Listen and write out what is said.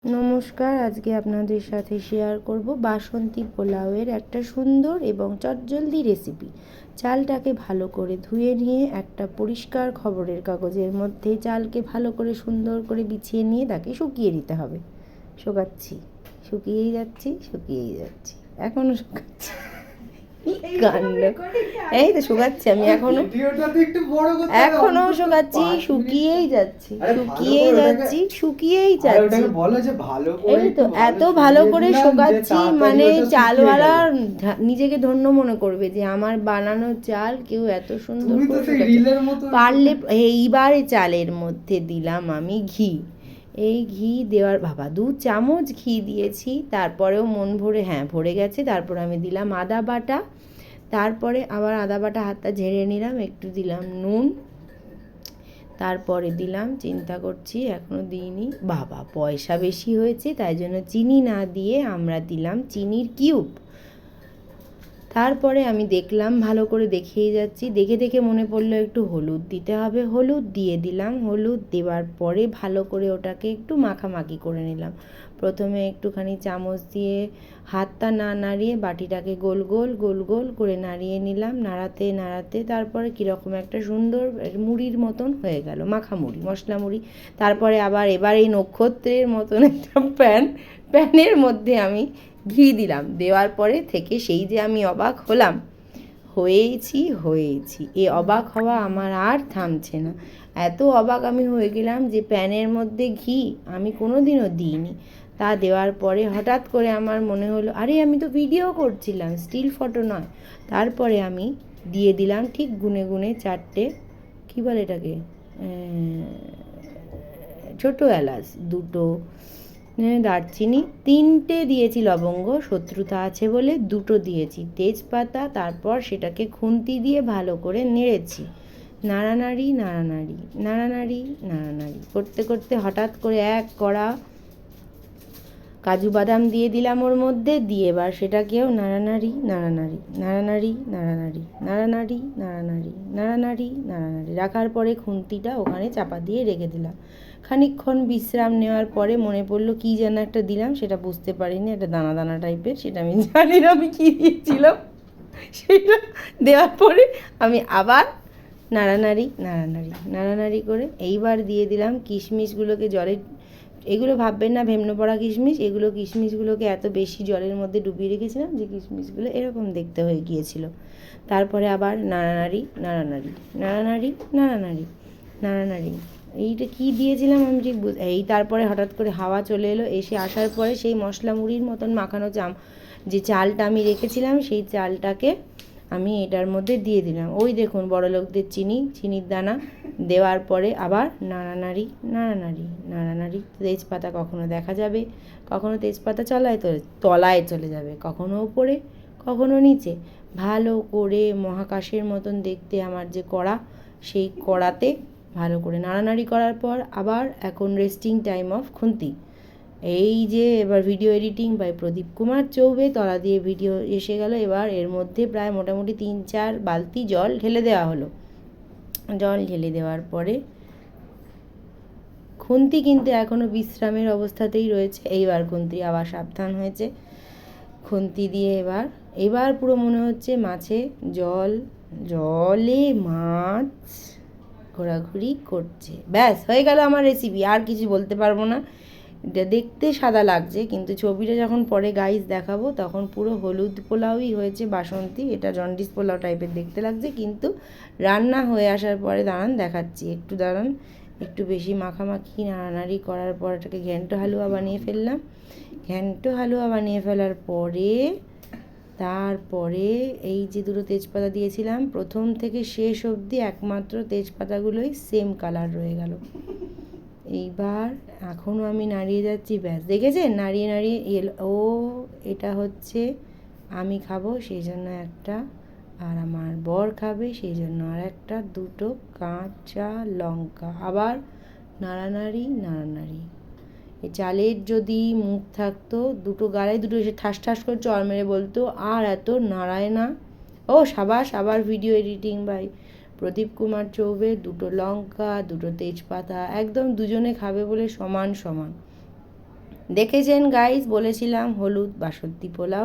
নমস্কার, আজকে আপনাদের সাথে শেয়ার করব বাসন্তী পোলাওয়ের একটা সুন্দর এবং চটজলদি রেসিপি। চালটাকে ভালো করে ধুয়ে নিয়ে একটা পরিষ্কার খবরের কাগজের মধ্যে চালকে ভালো করে সুন্দর করে বিছিয়ে নিয়ে তাকে শুকিয়ে দিতে হবে। শুকিয়েই যাচ্ছি এখনও শুকাচ্ছি। কাণ্ড! এই তো শুকাচ্ছি আমি এখনো শুকিয়েই যাচ্ছি। এই তো এত ভালো করে শুকাচ্ছি, মানে চালওয়ালা নিজেকে ধন্য মনে করবে যে আমার বানানো চাল কেউ এত সুন্দর করে পারলে। এইবারে চালের মধ্যে দিলাম আমি ঘি। এই ঘি দেওয়ার বাবা 2 চামচ ঘি দিয়েছি, তারপরেও মন ভরে গেছে। তারপর আমি দিলাম আদা বাটা, তারপরে আবার আদা বাটা হাতটা ঝেড়ে নিলাম, একটু দিলাম নুন, তারপরে দিলাম, চিন্তা করছি এখনও দিইনি, বাবা পয়সা বেশি হয়েছে, তাই জন্য চিনি না দিয়ে আমরা দিলাম চিনির কিউব। তারপরে আমি দেখলাম, ভালো করে দেখেই যাচ্ছি, দেখে মনে পড়লো একটু হলুদ দিতে হবে, হলুদ দিয়ে দিলাম। হলুদ দেওয়ার পরে ভালো করে ওটাকে একটু মাখামাখি করে নিলাম। প্রথমে একটুখানি চামচ দিয়ে হাতটা না নাড়িয়ে বাটিটাকে গোল গোল করে নাড়িয়ে নিলাম, নাড়াতে তারপরে কীরকম একটা সুন্দর মুড়ির মতন হয়ে গেল, মাখা মুড়ি, মশলা মুড়ি। তারপরে এবার এই নক্ষত্রের মতন একটা প্যানের মধ্যে আমি ঘি দিলাম। দেওয়ার পরে থেকে সেই যে আমি অবাক হলাম, হয়েছি। এ অবাক হওয়া আমার আর থামছে না। এত অবাক আমি হয়ে গেলাম যে প্যানের মধ্যে ঘি আমি কোনো দিনও দিইনি। তা দেওয়ার পরে হঠাৎ করে আমার মনে হলো, আরে আমি তো ভিডিও করছিলাম, স্টিল ফটো নয়। তারপরে আমি দিয়ে দিলাম ঠিক গুনে 4টে, কী বলে এটাকে, ছোটো এলাচ 2টো, দারচিনি 3টে দিয়েছি, লবঙ্গ শত্রুতা আছে বলে 2টো দিয়েছি, তেজপাতা। তারপর সেটাকে খুন্তি দিয়ে ভালো করে নেড়েছি, নাড়ানাড়ি করতে হঠাৎ করে এক কড়া কাজু বাদাম দিয়ে দিলাম ওর মধ্যে, দিয়ে এবার সেটাকেও নাড়ানাড়ি রাখার পরে খুন্তিটা ওখানে চাপা দিয়ে রেখে দিলাম। খানিকক্ষণ বিশ্রাম নেওয়ার পরে মনে পড়লো কী যেন একটা দিলাম, সেটা বুঝতে পারিনি, একটা দানা টাইপের, সেটা আমি জানি না আমি কী দিয়েছিলাম। সেটা দেওয়ার পরে আমি আবার নাড়ানাড়ি করে এইবার দিয়ে দিলাম কিশমিশগুলোকে জলে, এগুলো ভাববেন না ভেমনো পড়া কিশমিশ, কিশমিশগুলোকে এত বেশি জলের মধ্যে ডুবিয়ে রেখেছিলাম যে কিশমিশগুলো এরকম দেখতে হয়ে গিয়েছিল। তারপরে আবার নাড়ানাড়ি এইটা কি দিয়েছিলাম আমি ঠিক তারপরে হঠাৎ করে হাওয়া চলে এলো, এসে আসার পরে সেই মশলা মুড়ির মতন মাখানো যে চালটা আমি রেখেছিলাম, সেই চালটাকে আমি এটার মধ্যে দিয়ে দিলাম। ওই দেখুন বড়লোকদের চিনির দানা দেওয়ার পরে আবার নাড়ানাড়ি। তেজপাতা কখনো দেখা যাবে, কখনো তেজপাতা তলায় চলে যাবে, কখনো উপরে, কখনো নিচে। ভালো করে মহাকাশের মতন দেখতে আমার যে কড়া, সেই কড়াতে ভালো করে নাড়ানাড়ি করার পর আবার এখন রেস্টিং টাইম অফ খুন্তি। এই যে এবার ভিডিও এডিটিং বাই প্রদীপ কুমার চৌবে, তলা দিয়ে ভিডিও এসে গেল। এবার এর মধ্যে প্রায় মোটামুটি 3-4 বালতি জল ঢেলে দেওয়া হলো। জল ঢেলে দেওয়ার পরে খুন্তি কিন্তু এখনও বিশ্রামের অবস্থাতেই রয়েছে। এইবার খুন্তি আবার সাবধান হয়েছে, খুন্তি দিয়ে এবার পুরো মনে হচ্ছে জলে মাছ ঘোরাঘুরি করছে। ব্যাস হয়ে গেল আমার রেসিপি, আর কিছু বলতে পারবো না। এটা দেখতে সাদা লাগছে, কিন্তু ছবিটা যখন পরে গাইস দেখাবো তখন পুরো হলুদ পোলাওই হয়েছে, বাসন্তী। এটা জন্ডিস পোলাও টাইপের দেখতে লাগছে, কিন্তু রান্না হয়ে আসার পরে দেখাচ্ছি। একটু বেশি মাখামাখি নাড়ানাড়ি করার পর এটাকে ঘ্যান্টো হালুয়া বানিয়ে ফেললাম। ঘ্যান্টো হালুয়া বানিয়ে ফেলার পরে তারপরে এই যে 2টো তেজপাতা দিয়েছিলাম, প্রথম থেকে শেষ অবধি একমাত্র তেজপাতাগুলোই সেম কালার রয়ে গেল। এইবার এখনও আমি নাড়িয়ে যাচ্ছি, ব্যাস দেখেছেন নাড়িয়ে এটা হচ্ছে আমি খাবো সেই জন্য একটা, আর আমার বর খাবে সেই জন্য আর একটা, 2টো কাঁচা লঙ্কা। আবার নাড়ানাড়ি। এই চালের যদি মুখ থাকতো, 2টো গাড়াই, 2টো এসে ঠাস করে চড় মেরে বলতো, আর এত নাড়ায় না। ও সাবাস, আবার ভিডিও এডিটিং বাই প্রদীপ কুমার চৌবে, 2টো লঙ্কা, 2টো তেজপাতা, একদম দুজনে খাবে বলে সমান। দেখেছেন গাইস, বলেছিলাম হলুদ বাসন্তী পোলাও।